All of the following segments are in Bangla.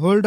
Hold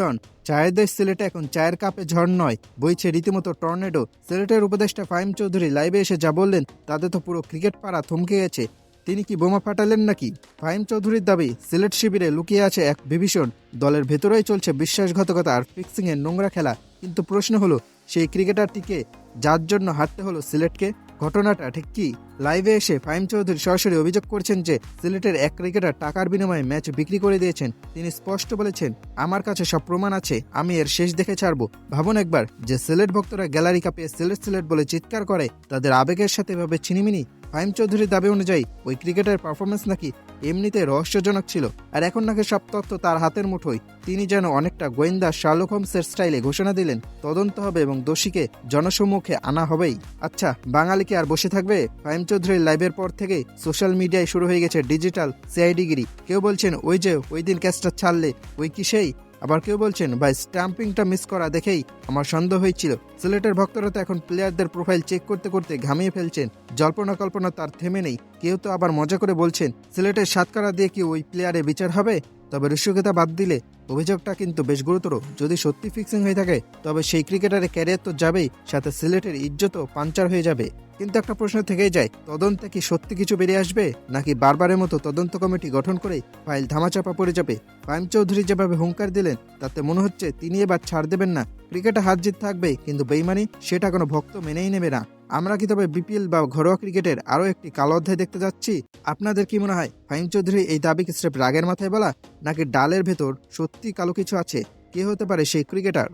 on. চায়ের দেশ সিলেটে এখন চায়ের কাপে ঝড় নয়, বইছে রীতিমতো টর্নেডো। সিলেটের উপদেষ্টা ফাহিম চৌধুরী লাইভে এসে যা বললেন তাতে তো পুরো ক্রিকেট পাড়া থমকে গেছে। তিনি কি বোমা ফাটালেন নাকি? ফাহিম চৌধুরীর দাবি, সিলেট শিবিরে লুকিয়ে আছে এক বিভীষণ। দলের ভেতরেই চলছে বিশ্বাসঘাতকতা আর ফিক্সিংয়ের নোংরা খেলা। কিন্তু প্রশ্ন হলো, সেই ক্রিকেটারটিকে যার জন্য হারতে হলো সিলেটকে, ঘটনাটা ঠিক কি? লাইভে এসে ফাহিম চৌধুরী সরাসরি অভিযোগ করছেন যে সিলেটের এক ক্রিকেটার টাকার বিনিময়ে ম্যাচ বিক্রি করে দিয়েছেন। তিনি স্পষ্ট বলেছেন, আমার কাছে সব প্রমাণ আছে, আমি এর শেষ দেখে ছাড়বো। ভাবুন একবার, যে সিলেট ভক্তরা গ্যালারি কাঁপিয়ে সিলেট সিলেট বলে চিৎকার করে, তাদের আবেগের সাথে এভাবে ছিনিমিনি। ফাহিম চৌধুরীর দাবি অনুযায়ী ওই ক্রিকেটারের পারফরমেন্স নাকি এমনিতে রহস্যজনক ছিল, আর এখন নাকি সব তথ্য তার হাতের মুঠোয়। তিনি যেন অনেকটা গোয়েন্দা শার্লক হোমসের স্টাইলে ঘোষণা দিলেন, তদন্ত হবে এবং দোষীকে জনসম্মুখে আনা হবেই। আচ্ছা, বাঙালি কি আর বসে থাকবে? ফাহিম চৌধুরীর লাইভের পর থেকেই সোশ্যাল মিডিয়ায় শুরু হয়ে গেছে ডিজিটাল সিআইডিগিরি। কেউ বলছেন, ওই যে ওই দিন ক্যাচটা ছাড়লে ওই কি সেই? আবার কেউ বলছেন, ভাই স্ট্যাম্পিংটা মিস করা দেখেই আমার সন্দেহ হয়েছিল। সিলেটের ভক্তরা তো এখন প্লেয়ারদের প্রোফাইল চেক করতে করতে ঘামিয়ে ফেলছেন। জল্পনা কল্পনা তার থেমে নেই। কেউ তো আবার মজা করে বলছেন, সিলেটের সাতকারা দিয়ে কি ওই প্লেয়ারের বিচার হবে? তবে রসিকতা বাদ দিলে অভিযোগটা কিন্তু বেশ গুরুতর। যদি সত্যি ফিক্সিং হয়ে থাকে, তবে সেই ক্রিকেটারের ক্যারিয়ার তো যাবেই, সাথে সিলেটের ইজ্জতও পাঞ্চার হয়ে যাবে। কিন্তু একটা প্রশ্ন থেকেই যায়, তদন্তে কি সত্যি কিছু বেরিয়ে আসবে, নাকি বারবারের মতো তদন্ত কমিটি গঠন করে ফাইল ধামাচাপা পড়ে যাবে? ফাহিম চৌধুরী যেভাবে হুঙ্কার দিলেন, তাতে মনে হচ্ছে তিনি এবার ছাড় দেবেন না। ক্রিকেটে হার জিত থাকবে, কিন্তু বেইমানি সেটা কোনো ভক্ত মেনেই নেবে না। আমরা কি তবে বিপিএল বা ঘরোয়া ক্রিকেটের আরও একটি কালো অধ্যায় দেখতে যাচ্ছি? আপনাদের কি মনে হয়, ফাহিম চৌধুরী এই দাবি কি স্রেফ রাগের মাথায় বলা, নাকি ডালের ভেতর সত্যি কালো কিছু আছে? কে হতে পারে সেই ক্রিকেটার?